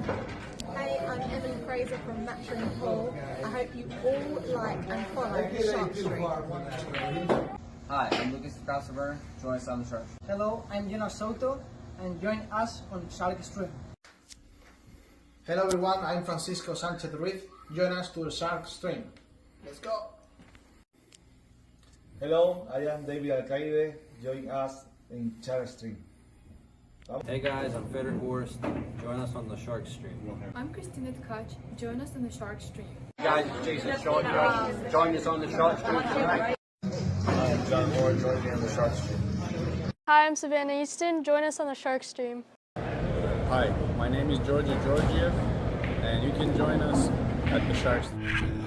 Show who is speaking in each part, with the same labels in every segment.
Speaker 1: Hey, I'm Emily Fraser from Matching Hall. I hope you all like and follow Shark Street.
Speaker 2: Hi, I'm Lucas Casaver. Join us on the Shark Street.
Speaker 3: Hello, I'm Jonas Soto, and join us on Shark Stream.
Speaker 4: Hello everyone, I'm Francisco Sanchez Ruiz. Join us to the Shark Stream. Let's go!
Speaker 5: Hello, I am David Alcaide. Join us in Shark Stream.
Speaker 2: Hey guys, I'm Feder Horst. Join us on the Shark Stream.
Speaker 6: I'm Christina Tkach. Join us on the Shark Stream.
Speaker 2: Hey guys, it's Jason Shaw here. Join us on the Shark Stream tonight.
Speaker 5: I'm John Moore. Join me on the Shark Stream.
Speaker 7: Hi, I'm Savannah Easton. Join us on the Shark Stream.
Speaker 8: Hi, my name is Georgia Georgiev, and you can join us at the Shark Stream.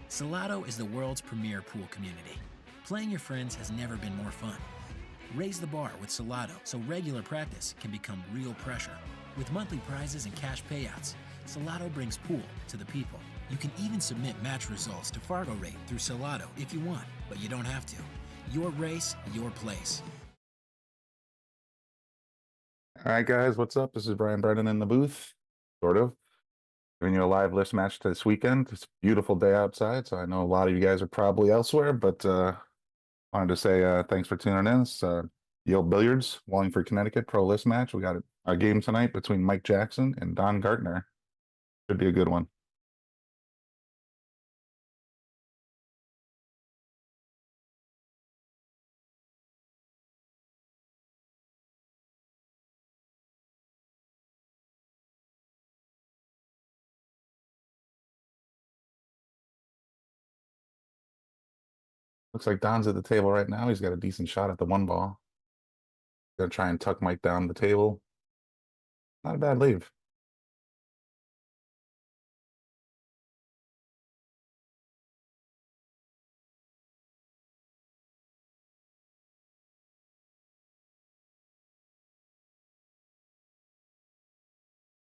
Speaker 9: Salado is the world's premier pool community. Playing your friends has never been more fun. Raise the bar with Salado so regular practice can become real pressure. With monthly prizes and cash payouts, Salado brings pool to the people. You can even submit match results to Fargo Rate through Salado if you want, but you don't have to. Your race, your place.
Speaker 8: All right, guys, what's up? This is Brian Brennan in the booth, sort of. Giving you a live list match this weekend. It's a beautiful day outside, so I know a lot of you guys are probably elsewhere, but wanted to say thanks for tuning in. It's Yale Billiards, Wallingford, Connecticut, pro list match. We got a game tonight between Mike Jackson and Don Gartner. Should be a good one. Looks like Don's at the table right now. He's got a decent shot at the one ball. Gonna try and tuck Mike down the table. Not a bad leave.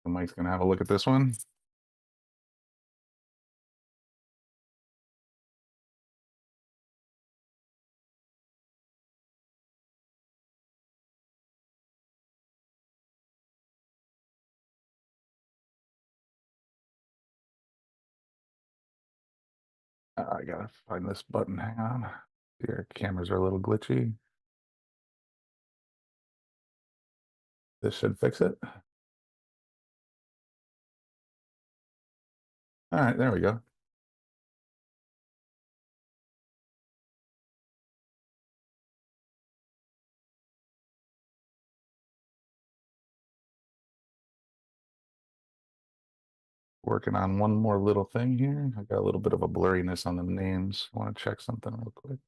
Speaker 8: Mike's gonna have a look at this one. I gotta find this button. Hang on. Your cameras are a little glitchy. This should fix it. All right, there we go. Working on one more little thing here. I got a little bit of a blurriness on the names. I want to check something real quick.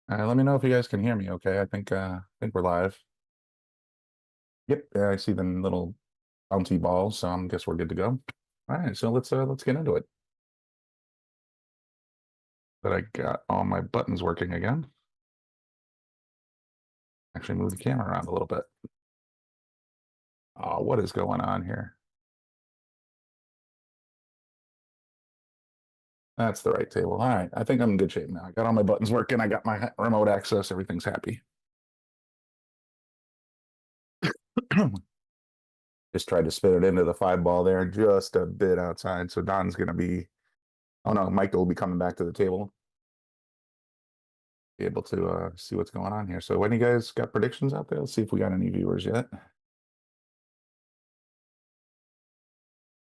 Speaker 8: Let me know if you guys can hear me. Okay, I think we're live. Yep, yeah, I see the little bouncy balls, so I guess we're good to go. All right, so let's get into it. But I got all my buttons working again. Actually, move the camera around a little bit. Oh, what is going on here? That's the right table. All right, I think I'm in good shape now. I got all my buttons working. I got my remote access. Everything's happy. Just tried to spin it into the 5 ball there, just a bit outside. So Don's going to be Oh no, Michael will be coming back to the table. Be able to see what's going on here. So when you guys got predictions out there? Let's see if we got any viewers yet.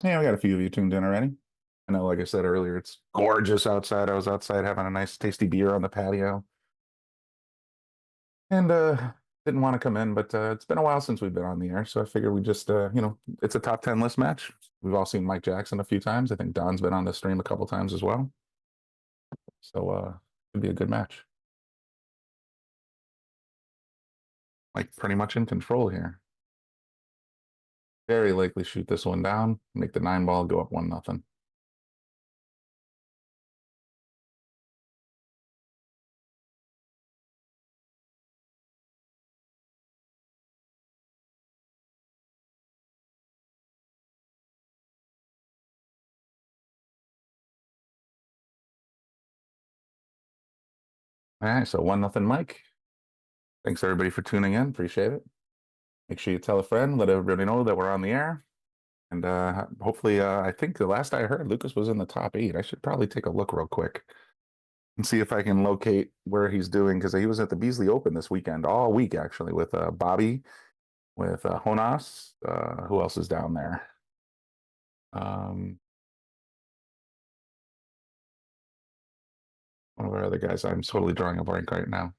Speaker 8: Yeah, we got a few of you tuned in already. I know, like I said earlier, it's gorgeous outside. I was outside having a nice tasty beer on the patio. And didn't want to come in, but it's been a while since we've been on the air, so I figured we just it's a top 10 list match. We've all seen Mike Jackson a few times. I think Don's been on the stream a couple times as well. So it'd be a good match. Like pretty much in control here. Very likely shoot this one down, make the 9-ball go up 1-0. All right, so 1-0 Mike. Thanks everybody for tuning in. Appreciate it. Make sure you tell a friend, let everybody know that we're on the air. And hopefully, I think the last I heard, Lucas was in the top 8. I should probably take a look real quick and see if I can locate where he's doing, because he was at the Beasley Open this weekend, all week actually, with Bobby, with Jonas. Who else is down there? One of our other guys. I'm totally drawing a blank right now.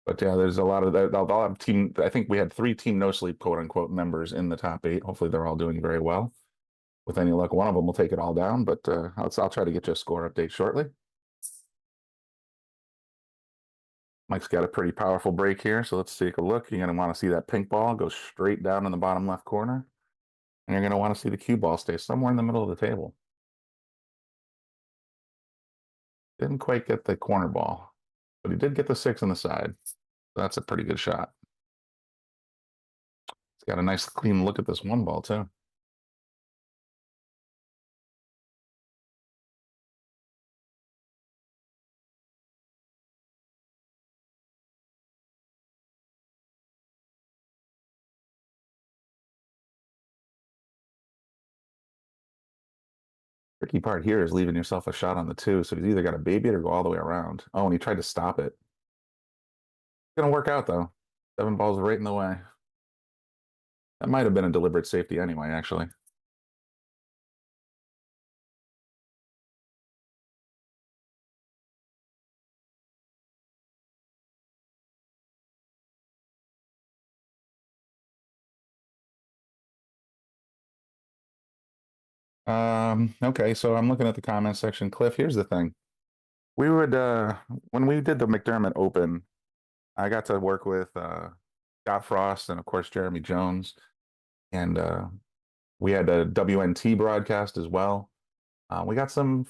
Speaker 8: But yeah, there's a lot of that. I'll have team. I think we had 3 Team No Sleep quote unquote members in the top 8. Hopefully, they're all doing very well. With any luck, one of them will take it all down. But I'll try to get you a score update shortly. Mike's got a pretty powerful break here, so let's take a look. You're going to want to see that pink ball go straight down in the bottom left corner. And you're going to want to see the cue ball stay somewhere in the middle of the table. Didn't quite get the corner ball, but he did get the 6 on the side. So that's a pretty good shot. He's got a nice clean look at this 1 ball, too. Tricky part here is leaving yourself a shot on the 2, so he's either got to baby it or go all the way around. Oh, and he tried to stop it. It's going to work out, though. 7 balls right in the way. That might have been a deliberate safety anyway, actually. Okay, so I'm looking at the comment section. Cliff, here's the thing. We would when we did the McDermott Open, I got to work with Scott Frost and of course Jeremy Jones, and we had a WNT broadcast as well. We got some,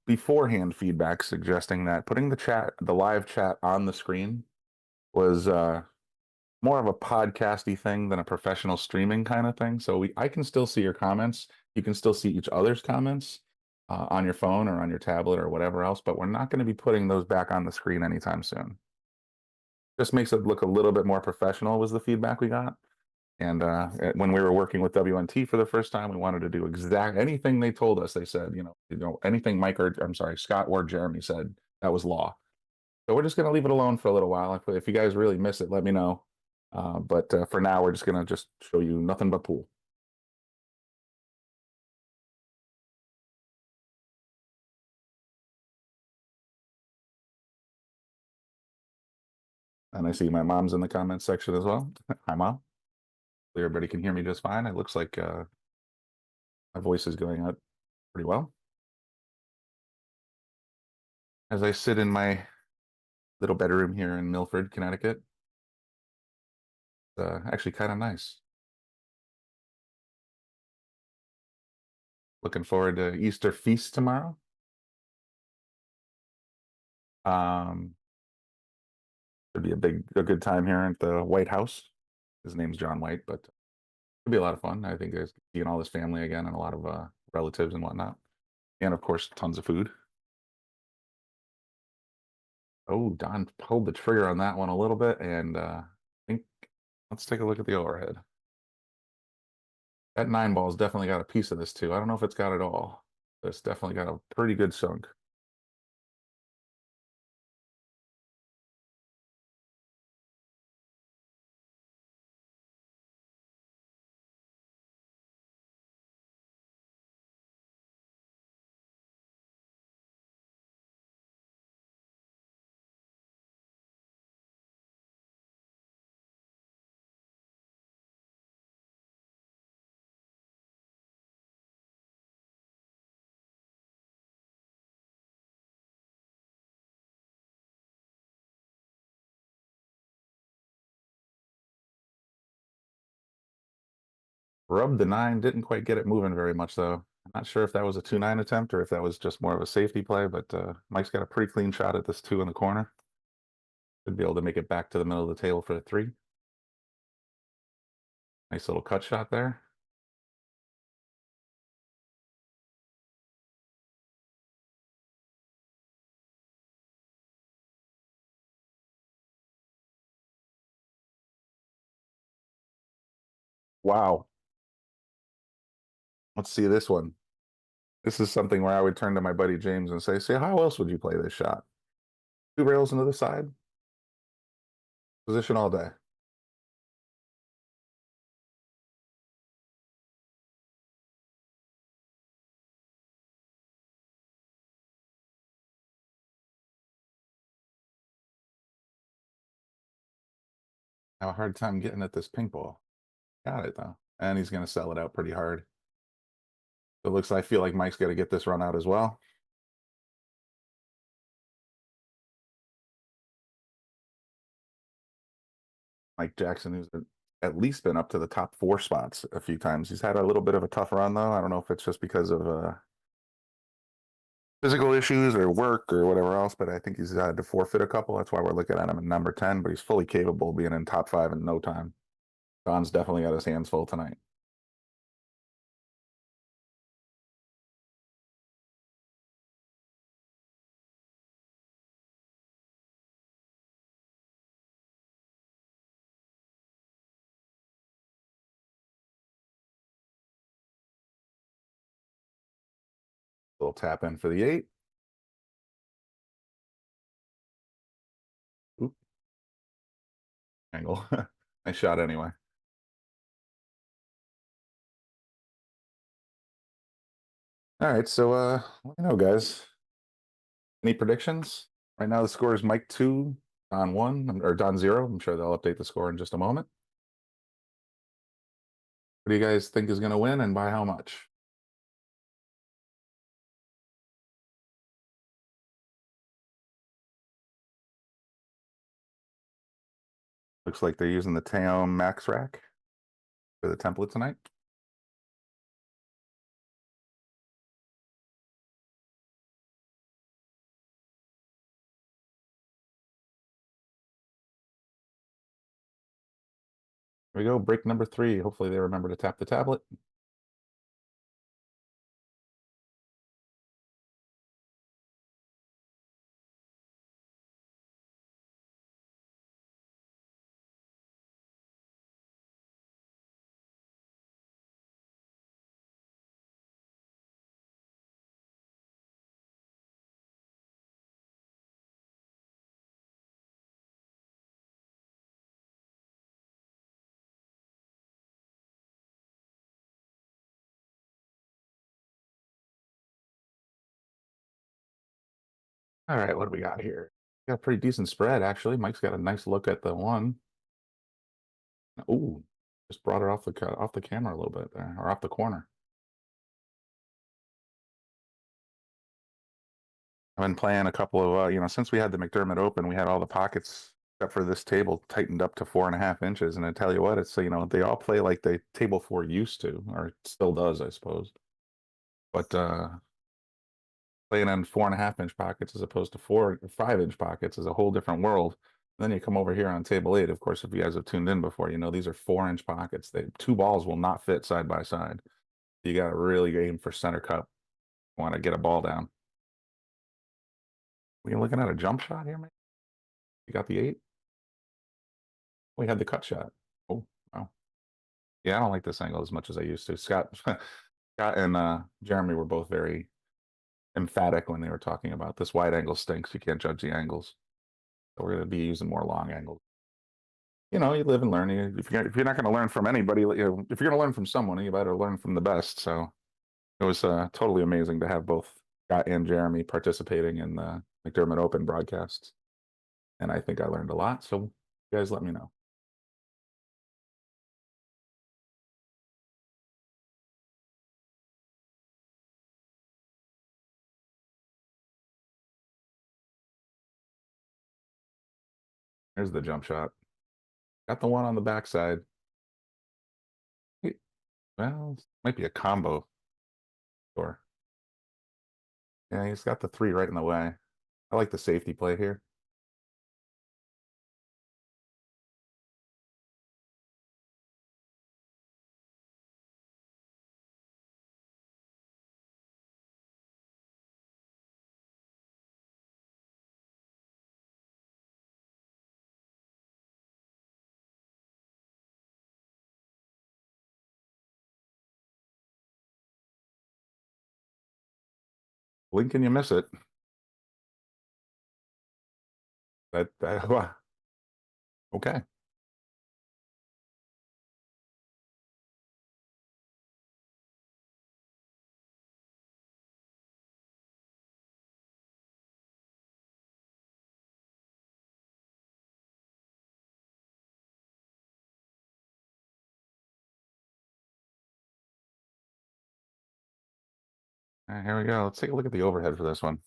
Speaker 8: beforehand feedback suggesting that putting the live chat on the screen was more of a podcasty thing than a professional streaming kind of thing. So I can still see your comments. You can still see each other's comments on your phone or on your tablet or whatever else, but we're not going to be putting those back on the screen anytime soon. Just makes it look a little bit more professional was the feedback we got. And when we were working with WNT for the first time, we wanted to do anything they told us. They said, anything Scott or Jeremy said, that was law. So we're just going to leave it alone for a little while. If you guys really miss it, let me know. But for now, we're just going to show you nothing but pool. And I see my mom's in the comments section as well. Hi, Mom. Everybody can hear me just fine. It looks like my voice is going out pretty well. As I sit in my little bedroom here in Milford, Connecticut, actually kind of nice. Looking forward to Easter feast tomorrow. Should be a good time here at the White House. His name's John White, but it'll be a lot of fun. I think there's seeing all his family again and a lot of relatives and whatnot, and of course tons of food. Oh, Don pulled the trigger on that one a little bit, and I think let's take a look at the overhead. That 9 ball's definitely got a piece of this too. I don't know if it's got it all. It's definitely got a pretty good sunk. Rubbed the 9, didn't quite get it moving very much though. I'm not sure if that was a 2-9 attempt or if that was just more of a safety play, but Mike's got a pretty clean shot at this 2 in the corner. Should be able to make it back to the middle of the table for the 3. Nice little cut shot there. Wow. Let's see this one. This is something where I would turn to my buddy James and say, how else would you play this shot? 2 rails into the side? Position all day. I have a hard time getting at this pink ball. Got it though. And he's going to sell it out pretty hard. It looks like I feel like Mike's got to get this run out as well. Mike Jackson, who's at least been up to the top 4 spots a few times. He's had a little bit of a tough run though. I don't know if it's just because of physical issues or work or whatever else, but I think he's had to forfeit a couple. That's why we're looking at him at number 10, but he's fully capable of being in top 5 in no time. Don's definitely got his hands full tonight. Little tap in for the 8. Oop. Angle. Nice shot anyway. All right, so let me know, guys. Any predictions? Right now the score is Mike 2, Don 1, or Don 0. I'm sure they'll update the score in just a moment. What do you guys think is going to win and by how much? Looks like they're using the Taom Max Rack for the template tonight. Here we go, break number 3. Hopefully they remember to tap the tablet. All right, what do we got here? Got a pretty decent spread, actually. Mike's got a nice look at the 1. Ooh, just brought it off the camera a little bit there, or off the corner. I've been playing a couple of, since we had the McDermott Open, we had all the pockets except for this table tightened up to 4.5 inches. And I tell you what, it's, they all play like the table 4 used to, or still does, I suppose. But playing in 4.5-inch pockets as opposed to 4 or 5-inch pockets is a whole different world. And then you come over here on table 8. Of course, if you guys have tuned in before, these are 4-inch pockets. 2 balls will not fit side by side. You got to really aim for center cup. Want to get a ball down. We looking at a jump shot here, man? You got the 8? We had the cut shot. Oh, wow. Yeah, I don't like this angle as much as I used to. Scott and Jeremy were both very emphatic when they were talking about this wide angle stinks. You can't judge the angles. So we're going to be using more long angles. You know, you live and learn. If you're not going to learn from anybody, if you're going to learn from someone, you better learn from the best. So it was totally amazing to have both Scott and Jeremy participating in the McDermott Open broadcasts. And I think I learned a lot. So you guys let me know. There's the jump shot. Got the one on the backside. Well, might be a combo. Sure. Yeah, he's got the three right in the way. I like the safety play here. Blink and you miss it. Okay. All right, here we go. Let's take a look at the overhead for this one. I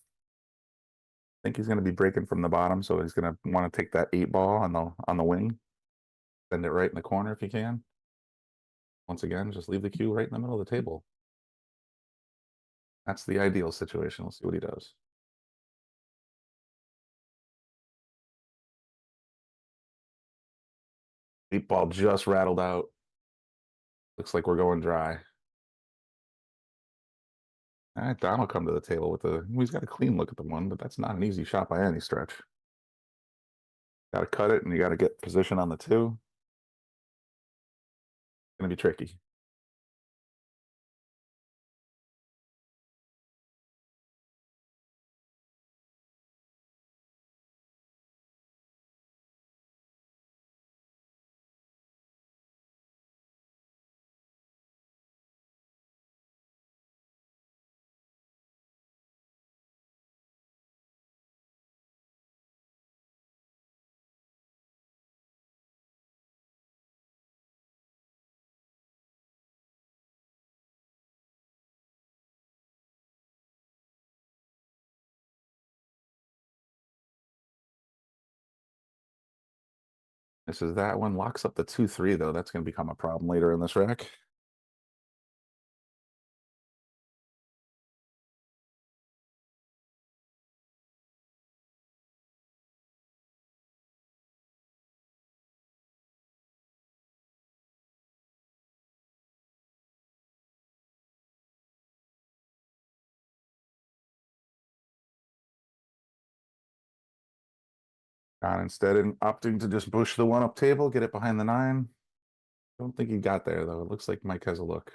Speaker 8: think he's going to be breaking from the bottom, so he's going to want to take that 8-ball on the wing, send it right in the corner if you can. Once again, just leave the cue right in the middle of the table. That's the ideal situation. Let's see what he does. 8-ball just rattled out. Looks like we're going dry. All right, Don will come to the table with he's got a clean look at the one, but that's not an easy shot by any stretch. Got to cut it, and you got to get position on the 2. It's going to be tricky. This is that one. Locks up the 2-3, though. That's going to become a problem later in this rack. Don instead in opting to just push the one up table, get it behind the 9. Don't think he got there, though. It looks like Mike has a look.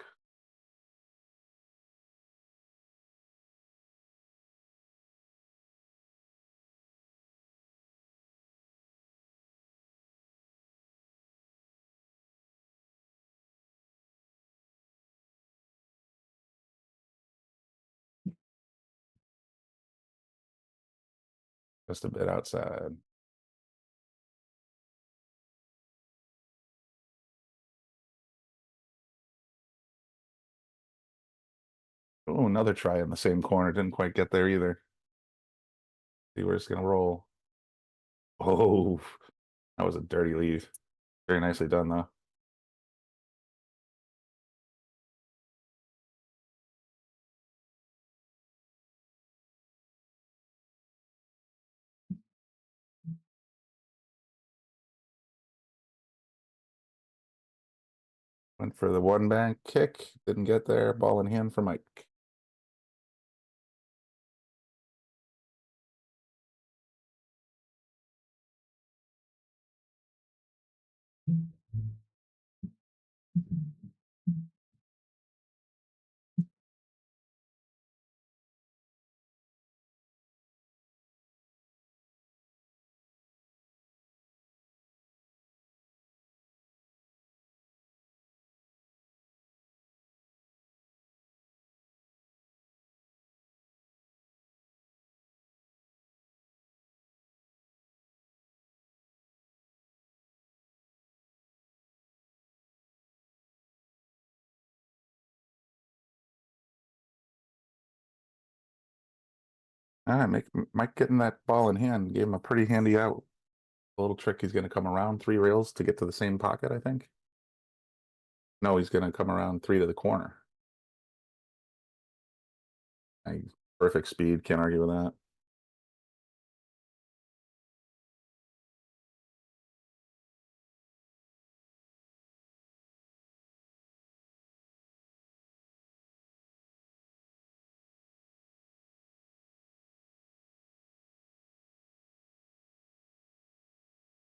Speaker 8: Just a bit outside. Oh, another try in the same corner. Didn't quite get there either. See where it's going to roll. Oh, that was a dirty lead. Very nicely done, though. Went for the one bank kick. Didn't get there. Ball in hand for Mike. All right, Mike getting that ball in hand gave him a pretty handy out. A little trick. He's going to come around 3 rails to get to the same pocket, I think. No, he's going to come around 3 to the corner. Perfect speed. Can't argue with that.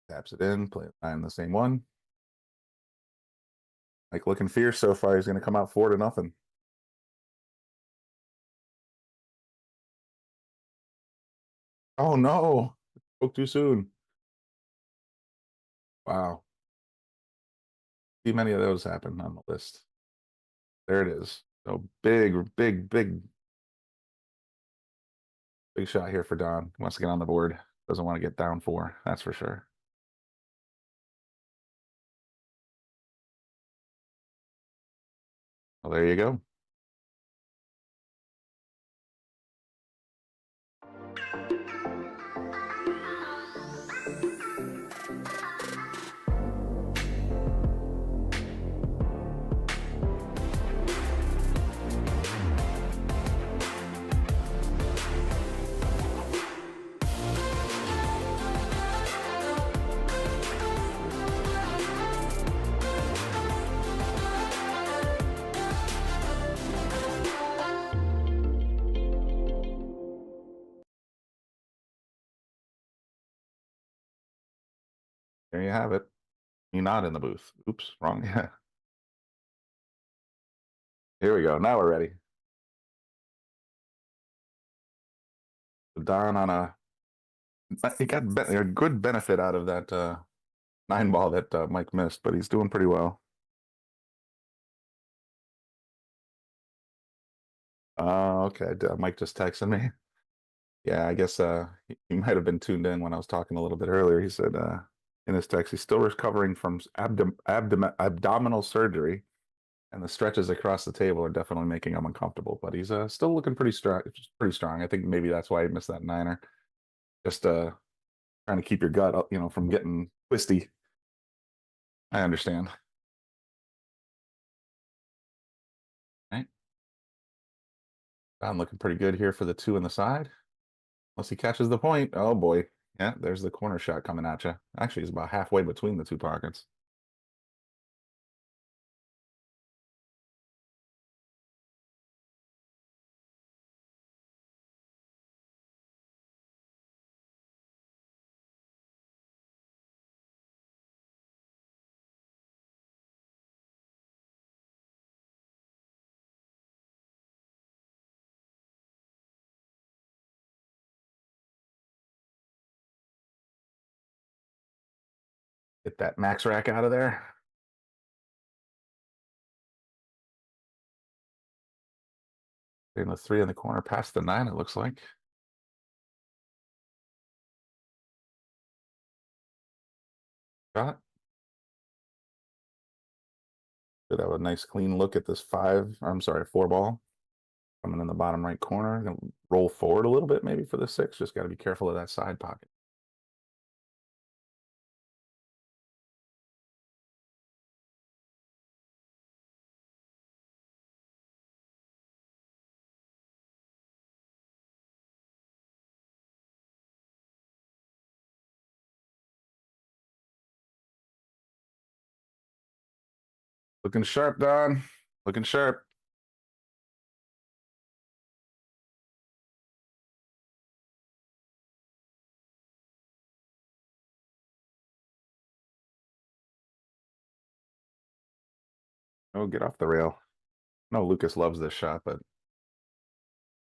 Speaker 8: Taps it in, play it behind the same one. Like looking fierce so far. He's going to come out 4-0. Oh no! Spoke too soon. Wow. See many of those happen on the list. There it is. So big shot here for Don. Wants to get on the board. Doesn't want to get down 4. That's for sure. Well, there you go. There you have it. You're not in the booth. Oops, wrong. Yeah. Here we go. Now we're ready. Don on he got a good benefit out of that 9 ball that Mike missed, but he's doing pretty well. Okay. Mike just texted me. Yeah, I guess he might have been tuned in when I was talking a little bit earlier. He said in his text he's still recovering from abdominal surgery, and the stretches across the table are definitely making him uncomfortable. But he's still looking pretty strong. I think maybe that's why he missed that 9er. Just trying to keep your gut, from getting twisty. I understand. Right. Don looking pretty good here for the 2 on the side. Unless he catches the point. Oh boy. Yeah, there's the corner shot coming at you. Actually, it's about halfway between the 2 pockets. Get that max rack out of there. In the 3 in the corner past the 9, it looks like. Shot. Should have a nice clean look at this 4 ball. Coming in the bottom right corner. Gonna roll forward a little bit maybe for the 6. Just got to be careful of that side pocket. Looking sharp, Don. Looking sharp. Oh, get off the rail. No, Lucas loves this shot, but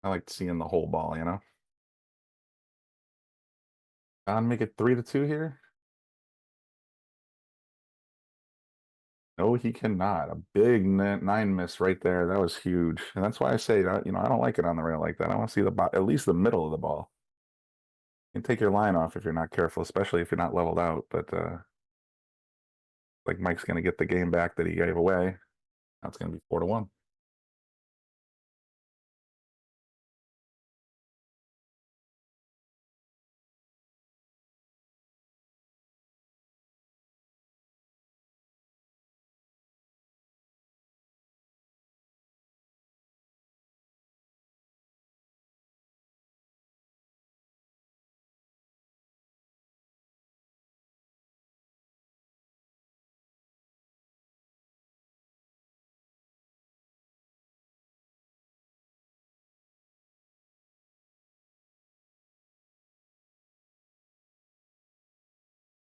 Speaker 8: I like seeing the whole ball. Don, make it 3-2 here. No, he cannot. A big 9 miss right there. That was huge. And that's why I say, I don't like it on the rail like that. I want to see at least the middle of the ball. You can take your line off if you're not careful, especially if you're not leveled out. But like Mike's going to get the game back that he gave away. Now it's going to be 4-1.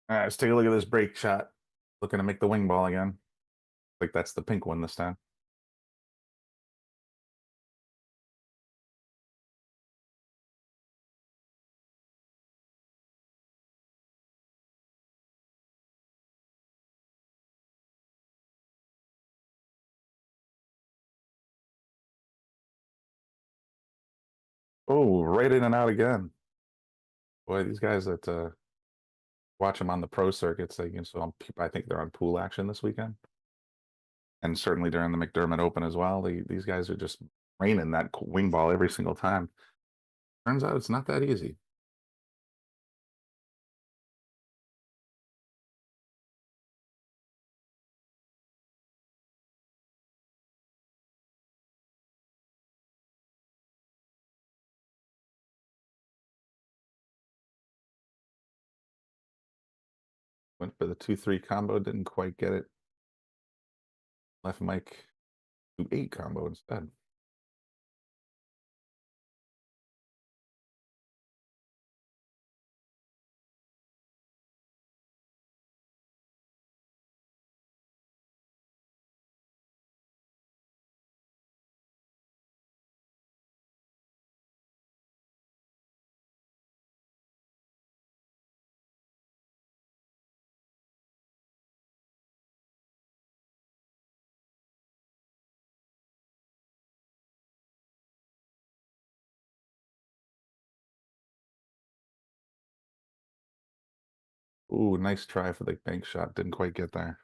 Speaker 8: All right, let's take a look at this break shot. Looking to make the wing ball again. Like that's the pink one this time. Oh, right in and out again. Boy, these guys that watch them on the pro circuits, they, so I think they're on pool action this weekend, and certainly during the McDermott Open as well. These guys are just raining that wing ball every single time. Turns out it's not that easy. Went for the 2-3 combo, didn't quite get it. Left Mike 2-8 combo instead. Ooh, nice try for the bank shot. Didn't quite get there.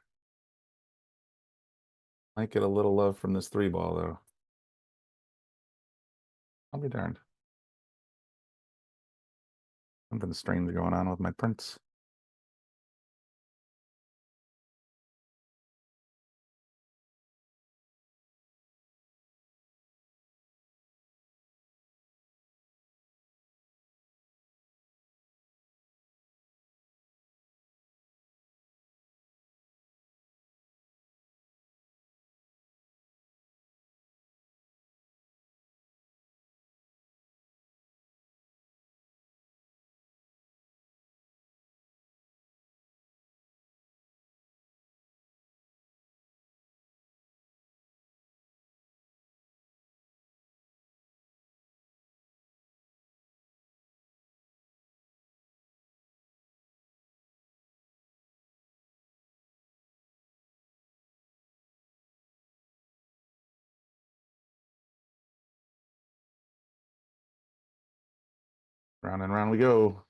Speaker 8: Might get a little love from this 3 ball though. I'll be darned. Something strange going on with my prints. Round and round we go.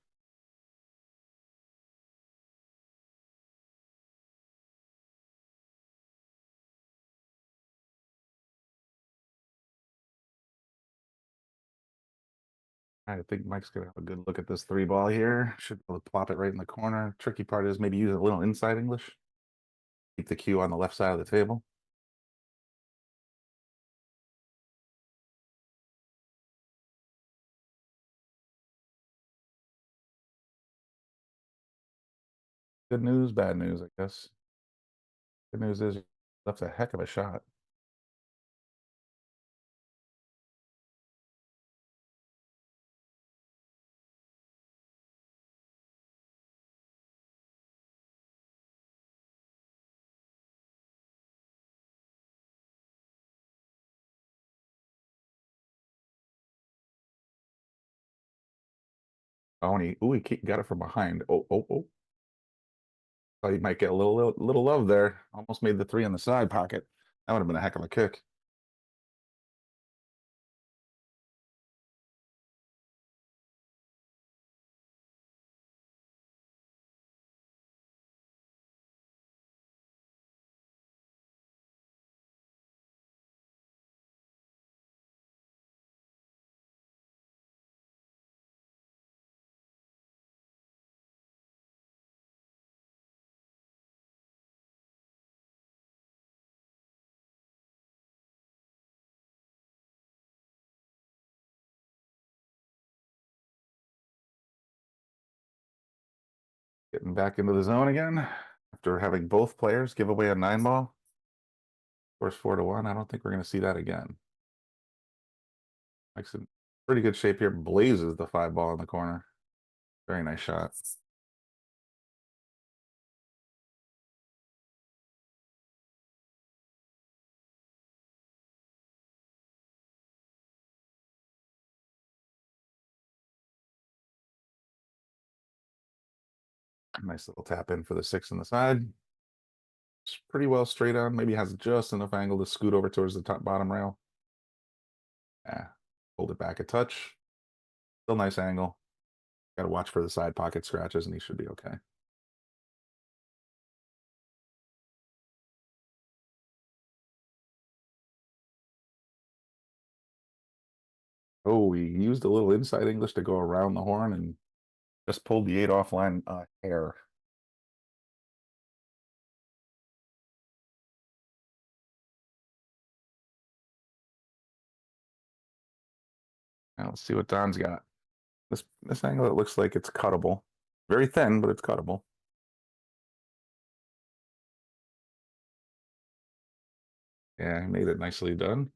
Speaker 8: I think Mike's gonna have a good look at this 3 ball here. Should be able to plop it right in the corner. Tricky part is maybe use a little inside English. Keep the cue on the left side of the table. Good news, bad news, I guess. Good news is that's a heck of a shot. Oh, and he got it from behind. Oh. Thought he might get a little love there. Almost made the 3 in the side pocket. That would have been a heck of a kick. Getting back into the zone again after having both players give away a 9 ball. Course 4-1. I don't think we're going to see that again. Mike's in pretty good shape here. Blazes the 5 ball in the corner. Very nice shot. Nice little tap in for the 6 on the side. It's pretty well straight on. Maybe has just enough angle to scoot over towards the top bottom rail. Yeah, hold it back a touch. Still nice angle. Got to watch for the side pocket scratches, and he should be okay. Oh, he used a little inside English to go around the horn and just pulled the 8 offline hair. Now let's see what Don's got. This angle, it looks like it's cuttable. Very thin, but it's cuttable. Yeah, he made it nicely done.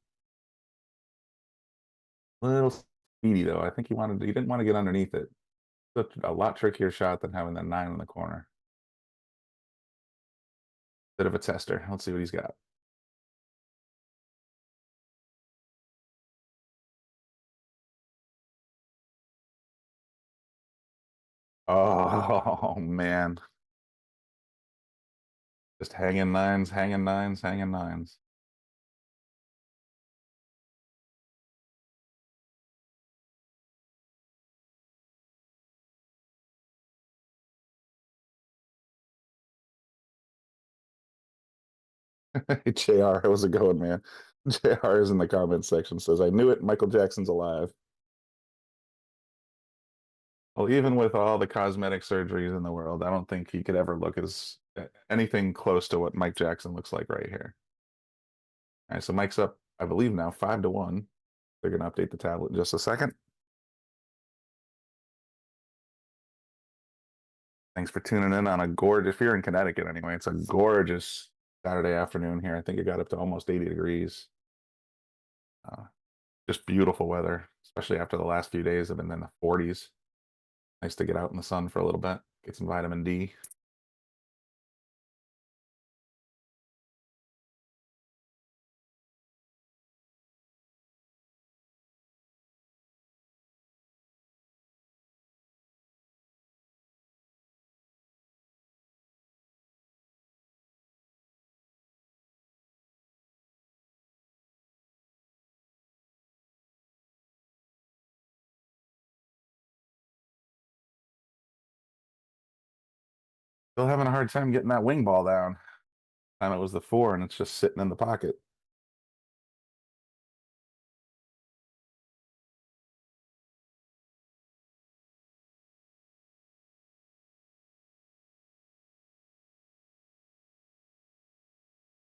Speaker 8: A little speedy though. I think he didn't want to get underneath it. Such a lot trickier shot than having that 9 in the corner. Bit of a tester. Let's see what he's got. Oh man. Just hanging nines, hanging nines, hanging nines. JR, how's it going, man? JR is in the comments section, says, I knew it, Michael Jackson's alive. Well, even with all the cosmetic surgeries in the world, I don't think he could ever look as anything close to what Mike Jackson looks like right here. All right, so Mike's up, I believe now, 5-1. They're going to update the tablet in just a second. Thanks for tuning in on a gorgeous, if you're in Connecticut anyway, it's a gorgeous Saturday afternoon here. I think it got up to almost 80 degrees. Just beautiful weather, especially after the last few days have been in the 40s. Nice to get out in the sun for a little bit, get some vitamin D. Still having a hard time getting that wing ball down. Time it was the 4 and it's just sitting in the pocket.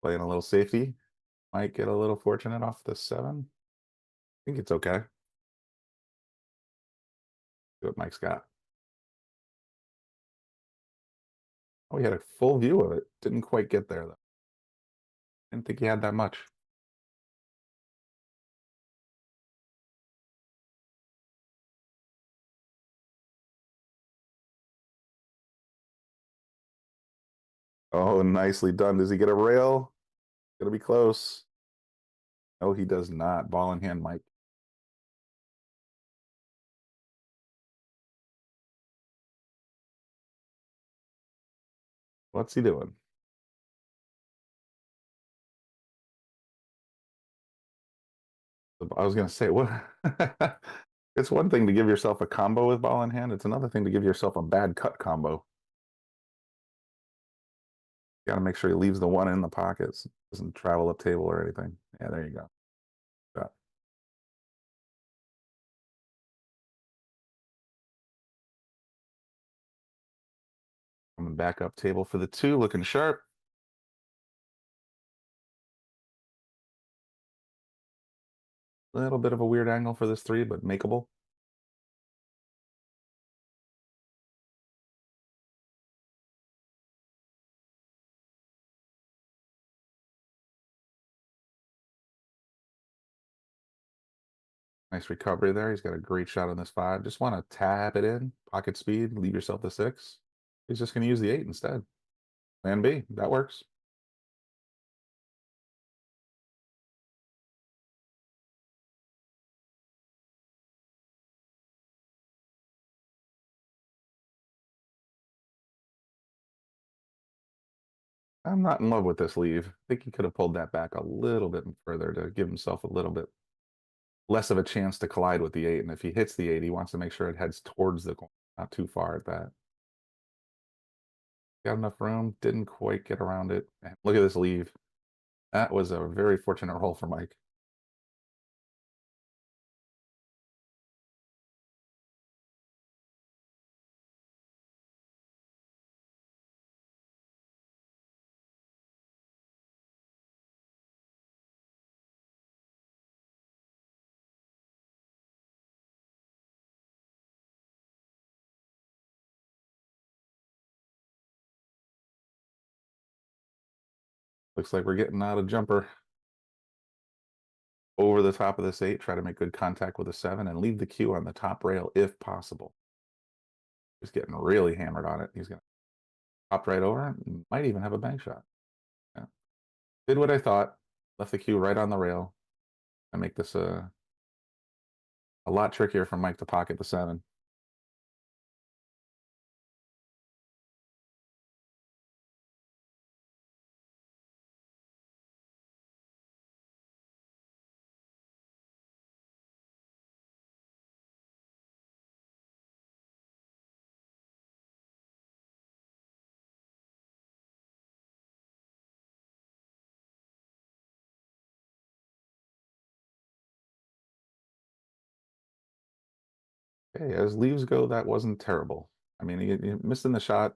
Speaker 8: Playing a little safety. Might get a little fortunate off the 7. I think it's okay. See what Mike's got. Oh, he had a full view of it. Didn't quite get there though. Didn't think he had that much. Oh, nicely done. Does he get a rail? Gonna be close. No, he does not. Ball in hand, Mike. What's he doing? I was gonna say, what? It's one thing to give yourself a combo with ball in hand. It's another thing to give yourself a bad cut combo. You got to make sure he leaves the 1 in the pockets. Doesn't travel up table or anything. Yeah, there you go. Got coming back up table for the 2, looking sharp. A little bit of a weird angle for this 3, but makeable. Nice recovery there. He's got a great shot on this 5. Just want to tap it in, pocket speed, leave yourself the 6. He's just going to use the 8 instead. Plan B, that works. I'm not in love with this leave. I think he could have pulled that back a little bit further to give himself a little bit less of a chance to collide with the 8. And if he hits the 8, he wants to make sure it heads towards the corner, not too far at that. Got enough room, didn't quite get around it. And look at this leave. That was a very fortunate roll for Mike. Looks like we're getting out of jumper. Over the top of this 8, try to make good contact with a 7 and leave the cue on the top rail if possible. He's getting really hammered on it. He's going to hop right over and might even have a bank shot. Yeah. Did what I thought. Left the cue right on the rail. I make this a lot trickier for Mike to pocket the 7. Okay, as leaves go, that wasn't terrible. I mean, he missing the shot,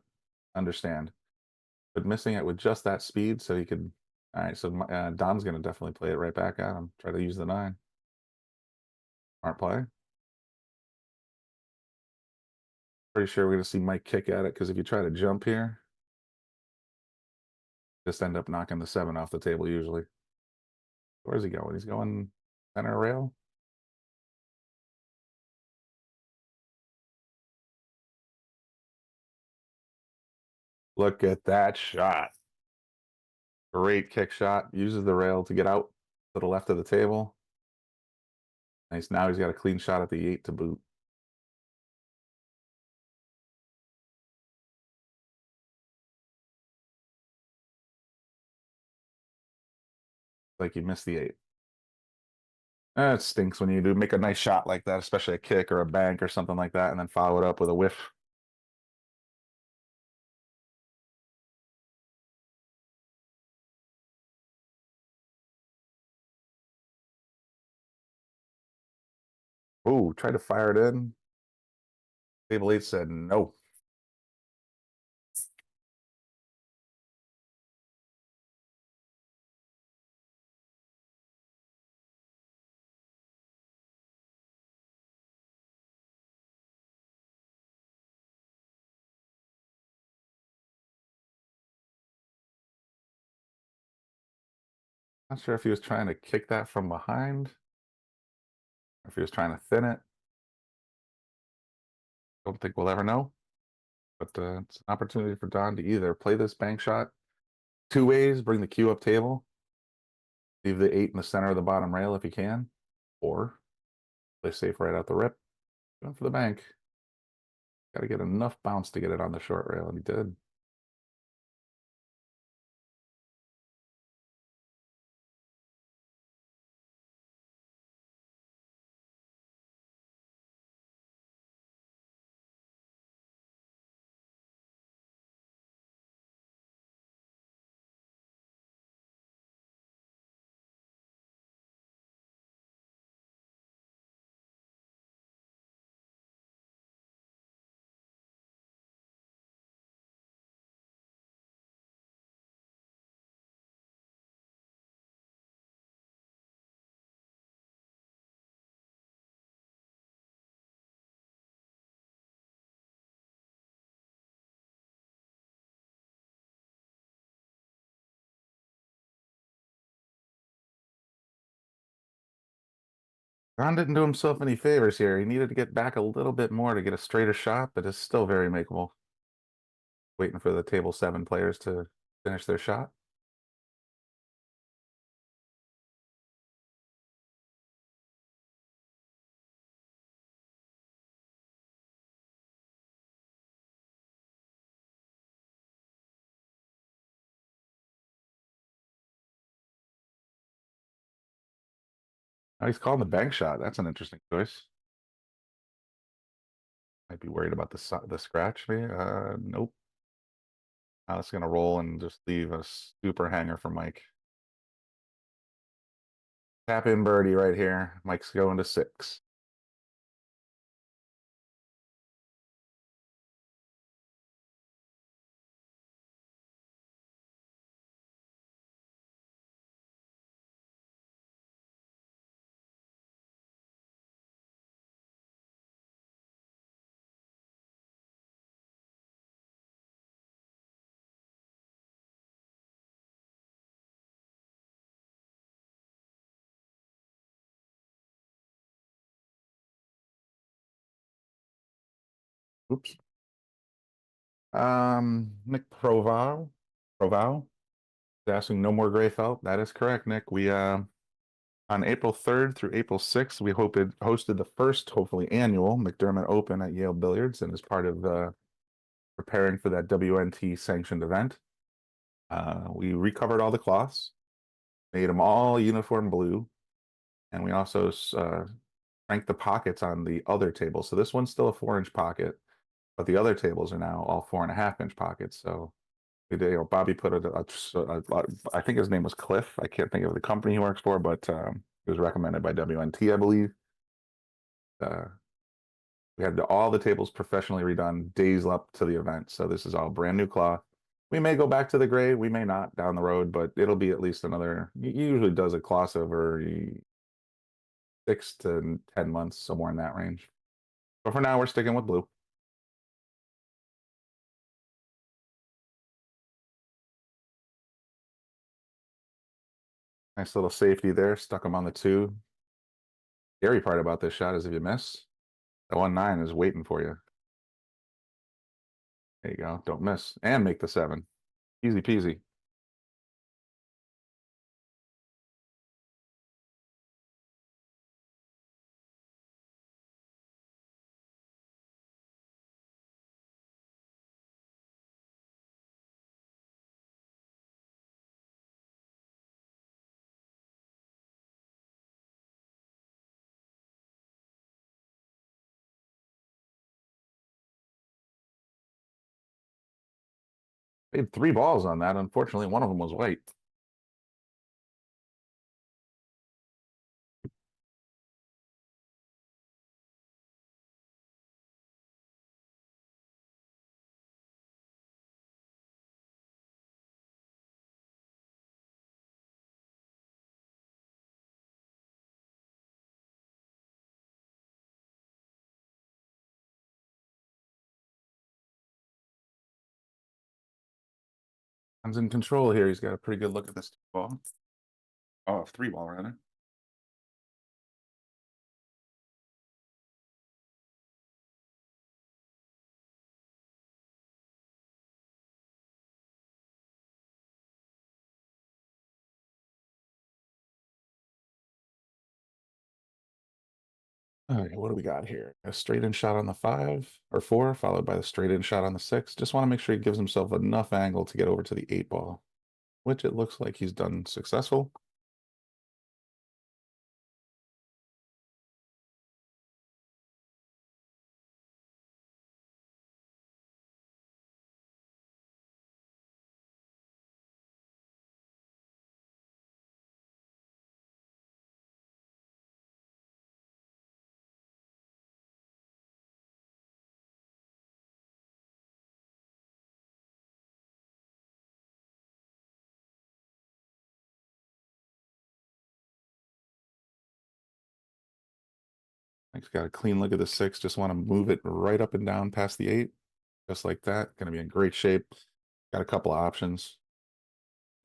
Speaker 8: understand, but missing it with just that speed, so he could. All right, so Don's going to definitely play it right back at him. Try to use the 9. Smart play. Pretty sure we're going to see Mike kick at it because if you try to jump here, just end up knocking the 7 off the table usually. Where's he going? He's going center rail. Look at that shot. Great kick shot. Uses the rail to get out to the left of the table. Nice. Now he's got a clean shot at the 8 to boot. Like you missed the 8. It stinks when you do make a nice shot like that, especially a kick or a bank or something like that, and then follow it up with a whiff. Oh, tried to fire it in. Table 8 said no. Not sure if he was trying to kick that from behind, or if he was trying to thin it. Don't think we'll ever know. But it's an opportunity for Don to either play this bank shot 2 ways, bring the cue up table, leave the 8 in the center of the bottom rail if he can, or play safe right out the rip. Going for the bank. Got to get enough bounce to get it on the short rail, and he did. Don didn't do himself any favors here. He needed to get back a little bit more to get a straighter shot, but it's still very makeable. Waiting for the table 7 players to finish their shot. Oh, he's calling the bank shot. That's an interesting choice. Might be worried about the scratch, maybe. Nope. Now it's gonna roll and just leave a super hanger for Mike. Tap in birdie right here. Mike's going to 6. Oops. Nick Proval is asking no more gray felt. That is correct, Nick. We on April 3rd through April 6th, we hosted the first, hopefully annual McDermott Open at Yale Billiards, and as part of preparing for that WNT sanctioned event, we recovered all the cloths, made them all uniform blue, and we also shrank the pockets on the other table. So this one's still a 4-inch pocket, but the other tables are now all 4.5-inch pockets. So Bobby put I think his name was Cliff. I can't think of the company he works for, but it was recommended by WNT, I believe. We had all the tables professionally redone days up to the event. So this is all brand new cloth. We may go back to the gray, we may not down the road, but it'll be at least another. He usually does a cloth over 6 to 10 months, somewhere in that range. But for now, we're sticking with blue. Nice little safety there, stuck him on the 2. Scary part about this shot is if you miss, the 1-9 is waiting for you. There you go, don't miss, and make the 7. Easy peasy. They had 3 balls on that. Unfortunately, one of them was white. He's in control here. He's got a pretty good look at this ball. Oh, 3 ball rather. All right, what do we got here? A straight in shot on the 5 or 4, followed by the straight in shot on the 6. Just want to make sure he gives himself enough angle to get over to the 8 ball, which it looks like he's done successful. He's got a clean look at the 6. Just want to move it right up and down past the 8. Just like that. Going to be in great shape. Got a couple of options.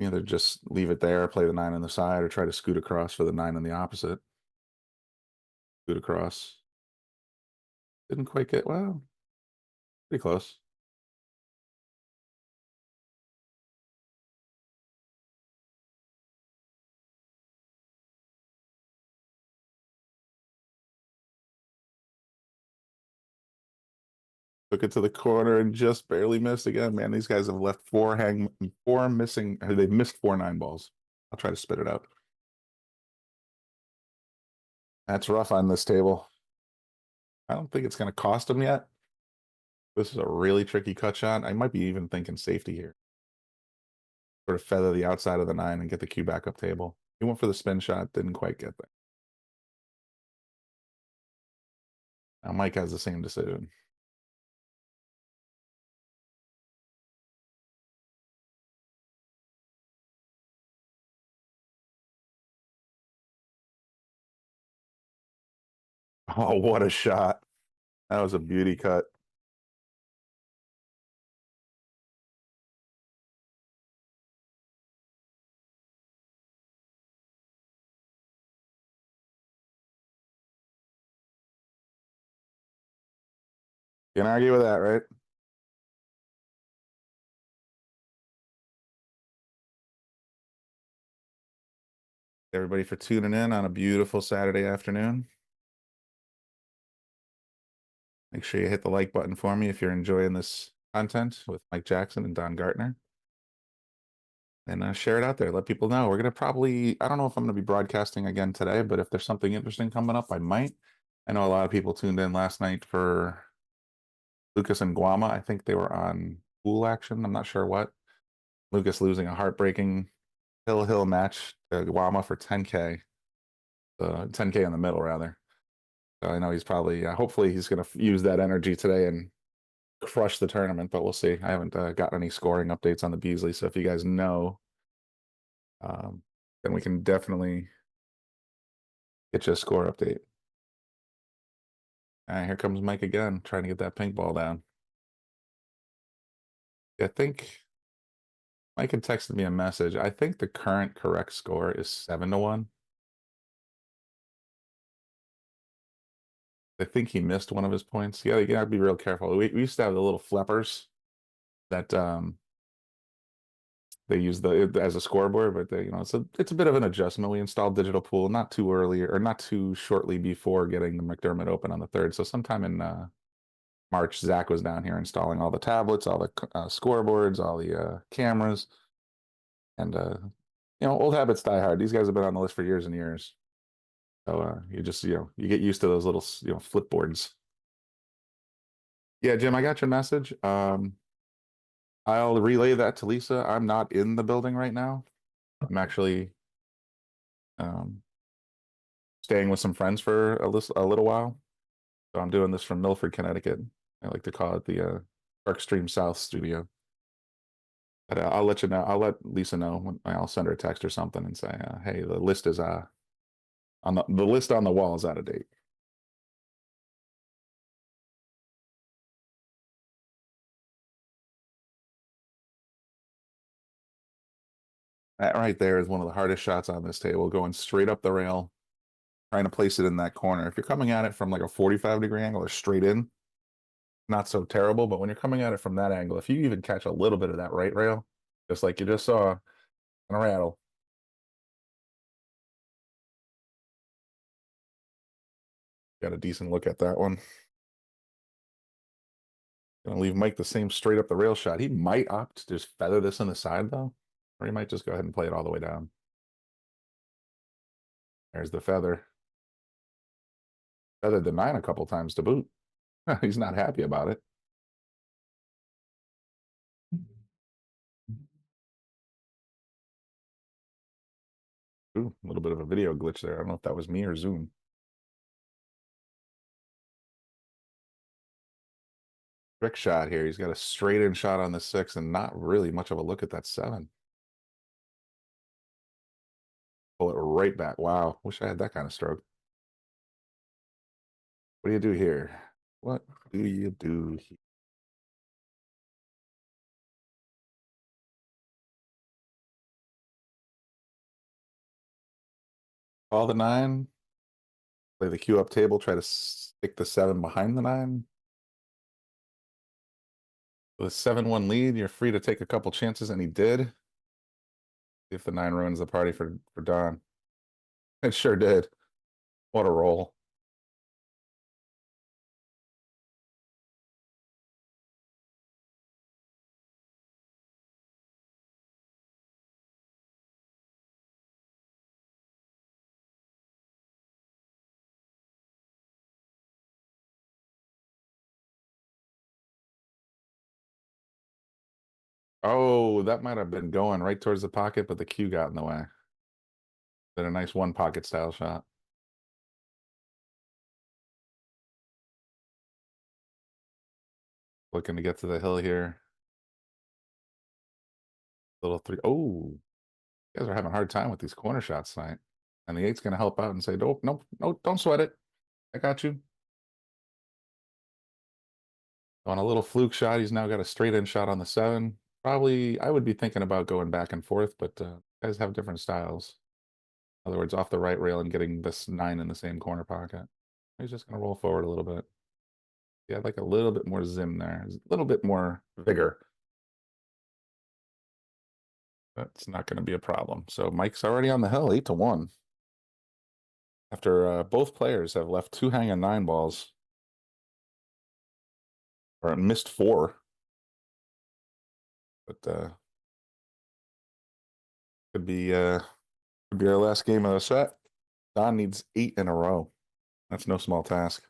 Speaker 8: Either just leave it there, play the 9 on the side, or try to scoot across for the 9 on the opposite. Scoot across. Didn't quite get, well, pretty close. Took it to the corner and just barely missed again. Man, these guys have left 4 missing. They've missed 4 9 balls. I'll try to spit it out. That's rough on this table. I don't think it's going to cost him yet. This is a really tricky cut shot. I might be even thinking safety here. Sort of feather the outside of the 9 and get the cue back up table. He went for the spin shot, didn't quite get there. Now Mike has the same decision. Oh, what a shot. That was a beauty cut. Can't argue with that, right? Everybody for tuning in on a beautiful Saturday afternoon. Make sure you hit the like button for me if you're enjoying this content with Mike Jackson and Don Gartner. And share it out there. Let people know. We're going to probably, I don't know if I'm going to be broadcasting again today, but if there's something interesting coming up, I might. I know a lot of people tuned in last night for Lucas and Guama. I think they were on pool action. I'm not sure what. Lucas losing a heartbreaking hill match to Guama for 10K. 10K in the middle, rather. So I know he's probably, hopefully he's going to use that energy today and crush the tournament, but we'll see. I haven't gotten any scoring updates on the Beasley, so if you guys know, then we can definitely get you a score update. All right, here comes Mike again, trying to get that pink ball down. I think Mike had texted me a message. I think the current correct score is 7-1. I think he missed one of his points. Yeah, you gotta be real careful. We used to have the little flippers that they use as a scoreboard, but they, it's a bit of an adjustment. We installed digital pool not too early or not too shortly before getting the McDermott Open on the 3rd. So sometime in March, Zach was down here installing all the tablets, all the scoreboards, all the cameras, and old habits die hard. These guys have been on the list for years and years. So you just you get used to those little flip boards. Yeah, Jim, I got your message. I'll relay that to Lisa. I'm not in the building right now. I'm actually staying with some friends for a little while. So I'm doing this from Milford, Connecticut. I like to call it the Dark Stream South studio. But I'll let you know. I'll let Lisa know when I'll send her a text or something and say, hey, the list is on the list on the wall is out of date. That right there is one of the hardest shots on this table, going straight up the rail, trying to place it in that corner. If you're coming at it from like a 45-degree angle or straight in, not so terrible. But when you're coming at it from that angle, if you even catch a little bit of that right rail, just like you just saw, gonna rattle. Got a decent look at that one. Gonna leave Mike the same straight up the rail shot. He might opt to just feather this on the side though, or he might just go ahead and play it all the way down. There's the feather. Feathered the 9 a couple times to boot. He's not happy about it. Ooh, a little bit of a video glitch there. I don't know if that was me or Zoom. Trick shot here. He's got a straight in shot on the 6 and not really much of a look at that 7. Pull it right back. Wow. Wish I had that kind of stroke. What do you do here? What do you do here? Call the 9. Play the cue up table. Try to stick the 7 behind the 9. With a 7-1 lead, you're free to take a couple chances, and he did. See if the 9 ruins the party for Don. It sure did. What a roll. Oh, that might have been going right towards the pocket, but the cue got in the way. Did a nice one pocket style shot. Looking to get to the hill here. Little three. Oh, you guys are having a hard time with these corner shots tonight. And the eight's going to help out and say, nope, nope, nope, don't sweat it. I got you. On a little fluke shot, he's now got a straight in shot on the 7. Probably, I would be thinking about going back and forth, but guys have different styles. In other words, off the right rail and getting this 9 in the same corner pocket. He's just going to roll forward a little bit. Yeah, like a little bit more zim there, a little bit more vigor. That's not going to be a problem. So Mike's already on the hill, 8-1. After both players have left 2 hanging 9 balls, or missed 4. But could be our last game of the set. Don needs 8 in a row. That's no small task.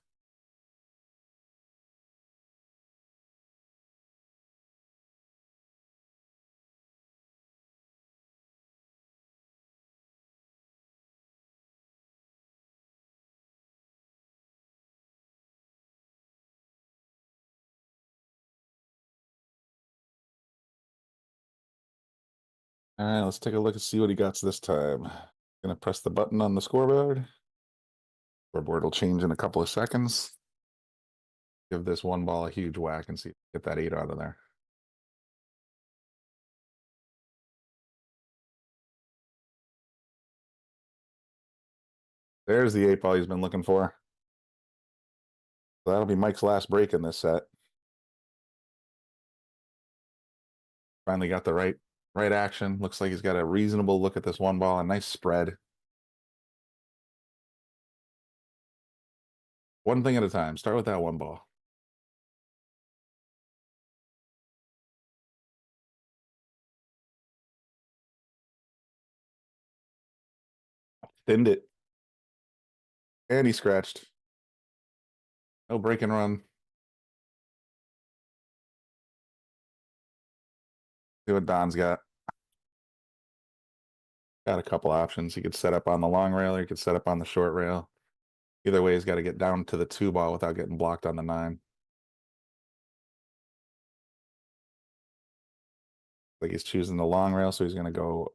Speaker 8: All right, let's take a look and see what he got this time. Gonna press the button on the scoreboard. Scoreboard will change in a couple of seconds. Give this one ball a huge whack and see get that 8 out of there. There's the 8 ball he's been looking for. So that'll be Mike's last break in this set. Finally got the right action. Looks like he's got a reasonable look at this one ball. A nice spread. One thing at a time. Start with that one ball. Thinned it. And he scratched. No break and run. See what Don's got. Got a couple options. He could set up on the long rail or he could set up on the short rail. Either way, he's got to get down to the 2 ball without getting blocked on the 9. Like he's choosing the long rail, so he's going to go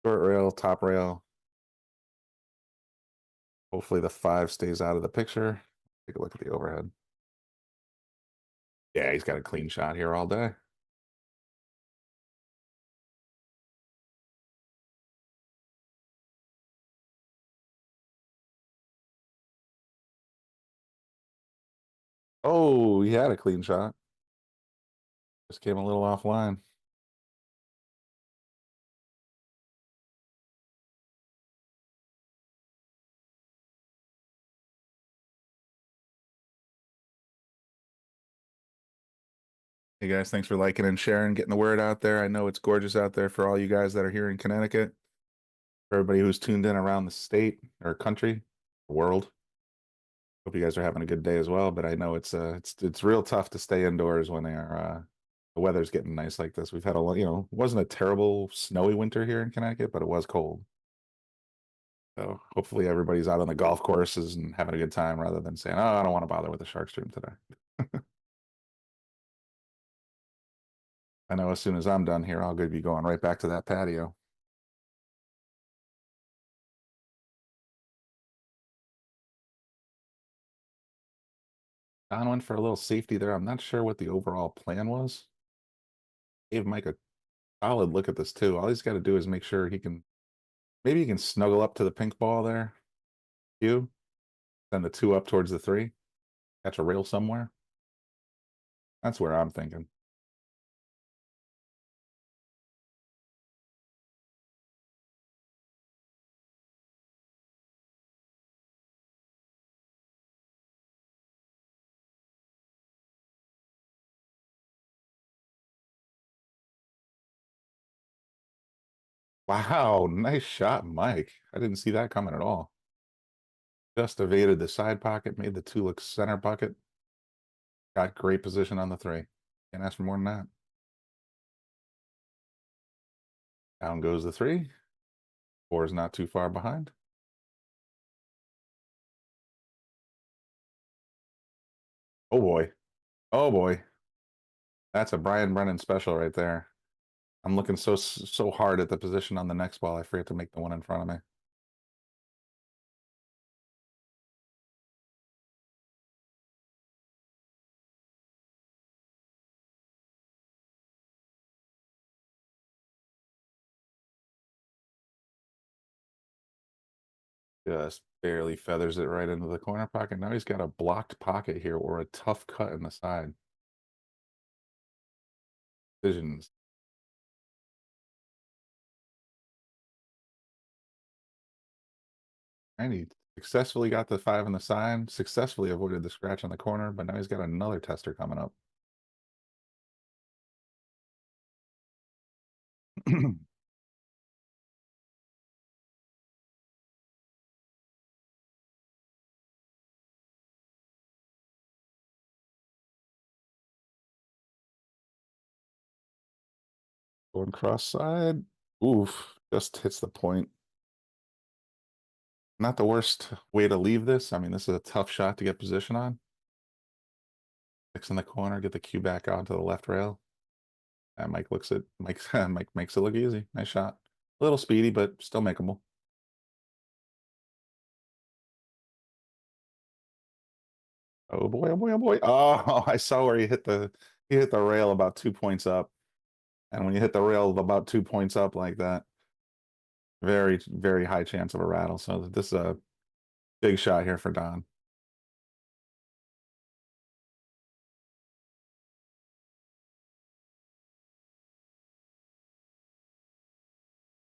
Speaker 8: short rail, top rail. Hopefully the 5 stays out of the picture. Take a look at the overhead. Yeah, he's got a clean shot here all day. Oh, he had a clean shot. Just came a little offline. Hey guys, thanks for liking and sharing, getting the word out there. I know it's gorgeous out there for all you guys that are here in Connecticut. For everybody who's tuned in around the state or country, world. Hope you guys are having a good day as well. But I know it's real tough to stay indoors when the weather's getting nice like this. We've had it wasn't a terrible snowy winter here in Connecticut, but it was cold. So hopefully everybody's out on the golf courses and having a good time rather than saying, "Oh, I don't want to bother with the shark stream today." I know as soon as I'm done here, I'll be going right back to that patio. Don went for a little safety there. I'm not sure what the overall plan was. Gave Mike a solid look at this too. All he's got to do is make sure maybe he can snuggle up to the pink ball there. Send the 2 up towards the 3. Catch a rail somewhere. That's where I'm thinking. Wow, nice shot, Mike. I didn't see that coming at all. Just evaded the side pocket, made the 2 look center pocket. Got great position on the 3. Can't ask for more than that. Down goes the 3. 4 is not too far behind. Oh boy. Oh boy. That's a Brian Brennan special right there. I'm looking so hard at the position on the next ball, I forget to make the one in front of me. Just barely feathers it right into the corner pocket. Now he's got a blocked pocket here or a tough cut in the side. Decisions. And he successfully got the 5 on the side, successfully avoided the scratch on the corner, but now he's got another tester coming up. Going cross side. Oof, just hits the point. Not the worst way to leave this. I mean, this is a tough shot to get position on. 6 in the corner, get the cue back onto the left rail. And Mike looks at Mike. Mike makes it look easy. Nice shot. A little speedy, but still makeable. Oh boy! Oh boy! Oh boy! Oh, I saw where he hit the rail about 2 points up. And when you hit the rail about 2 points up like that, very high chance of a rattle. So this is a big shot here for Don.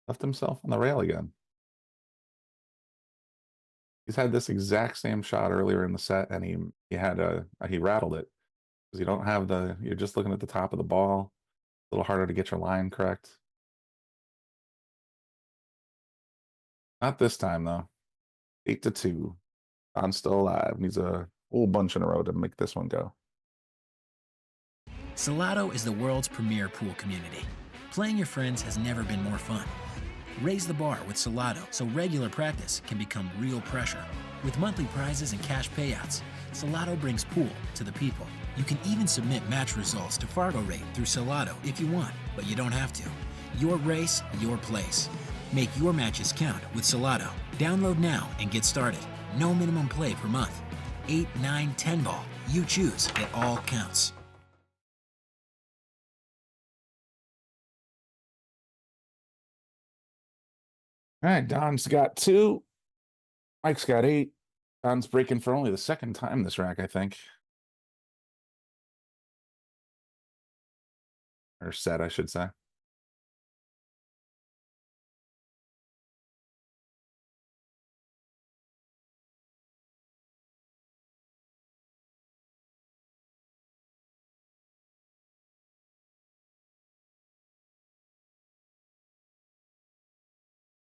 Speaker 8: Left himself on the rail again. He's had this exact same shot earlier in the set, and he rattled it because you don't have you're just looking at the top of the ball. A little harder to get your line correct. Not this time though. 8-2. Don's still alive. Needs a whole bunch in a row to make this one go.
Speaker 9: Salado is the world's premier pool community. Playing your friends has never been more fun. Raise the bar with Salado so regular practice can become real pressure. With monthly prizes and cash payouts, Salado brings pool to the people. You can even submit match results to Fargo Rate through Salado if you want, but you don't have to. Your race, your place. Make your matches count with Salado. Download now and get started. No minimum play per month. 8, 9, 10 ball. You choose. It all counts.
Speaker 8: All right, Don's got 2. Mike's got 8. Don's breaking for only the second time this rack, I think. Or set, I should say.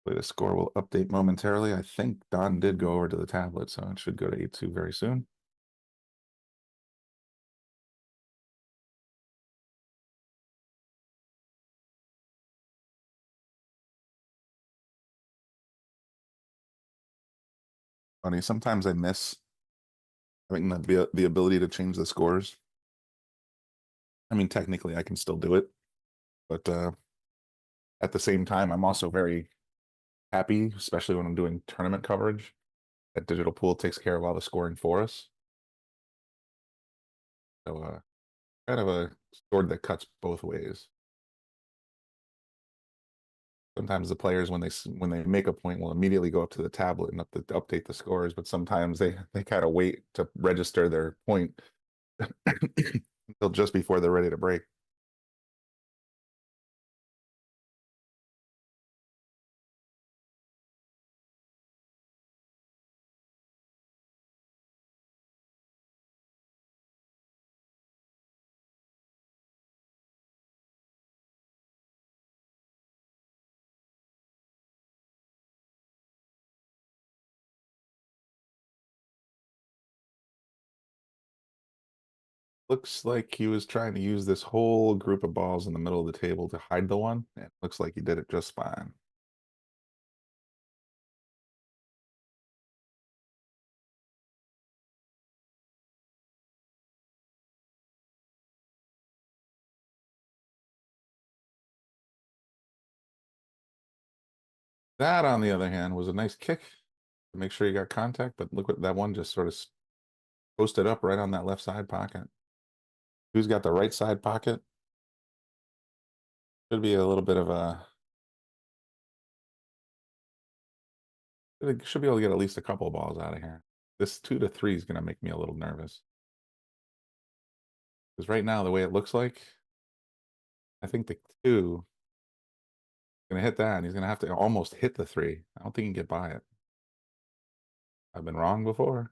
Speaker 8: The score will update momentarily. I think Don did go over to the tablet, so it should go to 8-2 very soon. Funny, sometimes I miss having the ability to change the scores. I mean, technically I can still do it, but at the same time, I'm also very happy, especially when I'm doing tournament coverage, that Digital Pool takes care of all the scoring for us. So kind of a sword that cuts both ways. Sometimes the players, when they make a point, will immediately go up to the tablet and update the scores. But sometimes they kind of wait to register their point until just before they're ready to break. Looks like he was trying to use this whole group of balls in the middle of the table to hide the one. And it looks like he did it just fine. That, on the other hand, was a nice kick to make sure you got contact, but look what that one just sort of posted up right on that left side pocket. Who's got the right side pocket? Should be a little bit of a. Should be able to get at least a couple of balls out of here. This 2 to 3 is going to make me a little nervous. Because right now, the way it looks like, I think the 2 is going to hit that, and he's going to have to almost hit the 3. I don't think he can get by it. I've been wrong before.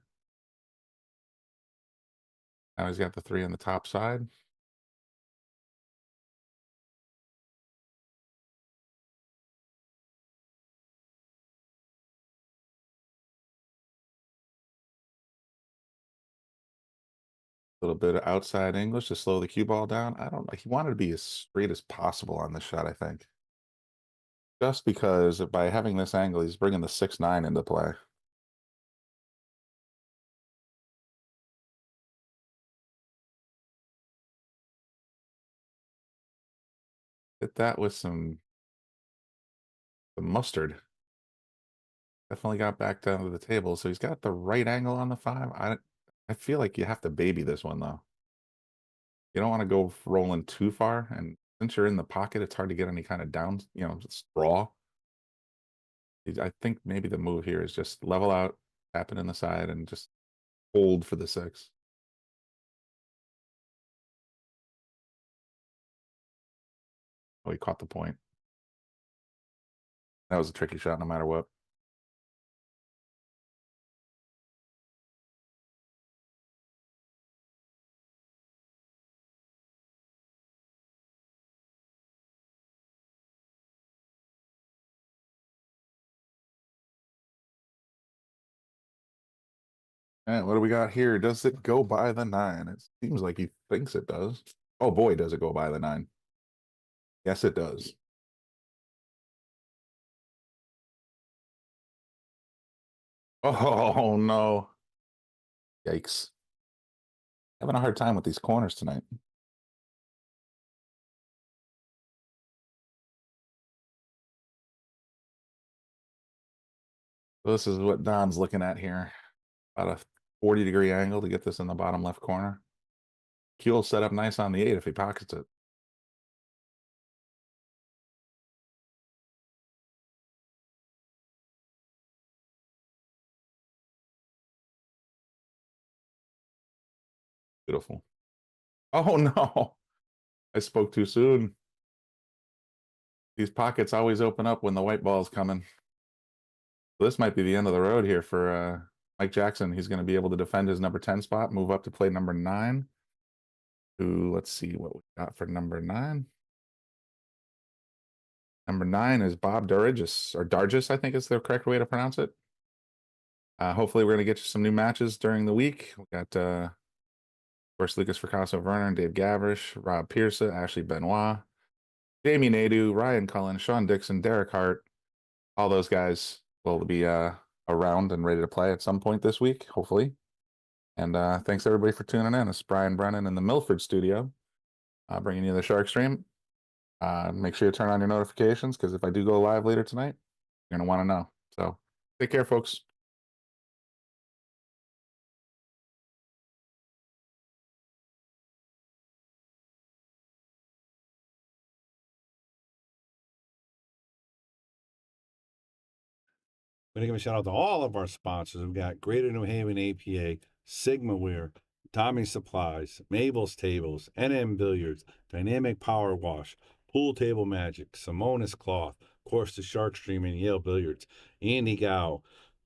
Speaker 8: Now he's got the 3 on the top side. A little bit of outside English to slow the cue ball down. I don't know. He wanted to be as straight as possible on this shot, I think. Just because by having this angle, he's bringing the 6-9 into play. Hit that with some mustard. Definitely got back down to the table. So he's got the right angle on the 5. I feel like you have to baby this one, though. You don't want to go rolling too far. And since you're in the pocket, it's hard to get any kind of down, straw. I think maybe the move here is just level out, tap it in the side, and just hold for the 6. Oh, he caught the point. That was a tricky shot no matter what. And what do we got here? Does it go by the 9? It seems like he thinks it does. Oh boy, does it go by the 9. Yes, it does. Oh no. Yikes. Having a hard time with these corners tonight. So this is what Don's looking at here. About a 40-degree angle to get this in the bottom left corner. Q will set up nice on the 8 if he pockets it. Beautiful. Oh no. I spoke too soon. These pockets always open up when the white ball is coming. So this might be the end of the road here for Mike Jackson. He's going to be able to defend his number 10 spot, move up to play number 9. Who, let's see what we got for number 9. Number 9 is Bob Dargis, or Dargis, I think is the correct way to pronounce it. Hopefully we're going to get you some new matches during the week. We got, of course, Lucas Fracasso Werner, Dave Gavrish, Rob Pierce, Ashley Benoit, Jamie Nadeau, Ryan Cullen, Sean Dixon, Derek Hart. All those guys will be around and ready to play at some point this week, hopefully. And thanks everybody for tuning in. It's Brian Brennan in the Milford studio, bringing you the Shark Stream. Make sure you turn on your notifications, because if I do go live later tonight, you're going to want to know. So take care, folks.
Speaker 10: We're going to give a shout out to all of our sponsors. We've got Greater New Haven APA, Sigma Wear, Tommy Supplies, Mabel's Tables, NM Billiards, Dynamic Power Wash, Pool Table Magic, Simonis Cloth, of course, the Shark Stream and Yale Billiards, Andy Gow,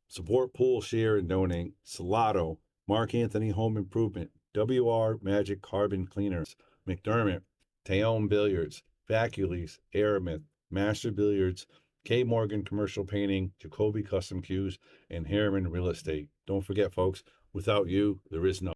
Speaker 10: Support Pool, Share, and Donate, Salado, Mark Anthony Home Improvement, WR Magic Carbon Cleaners, McDermott, Taom Billiards, Vacules, Aramith, Master Billiards, K. Morgan Commercial Painting, Jacoby Custom Cues, and Harriman Real Estate. Don't forget, folks, without you, there is no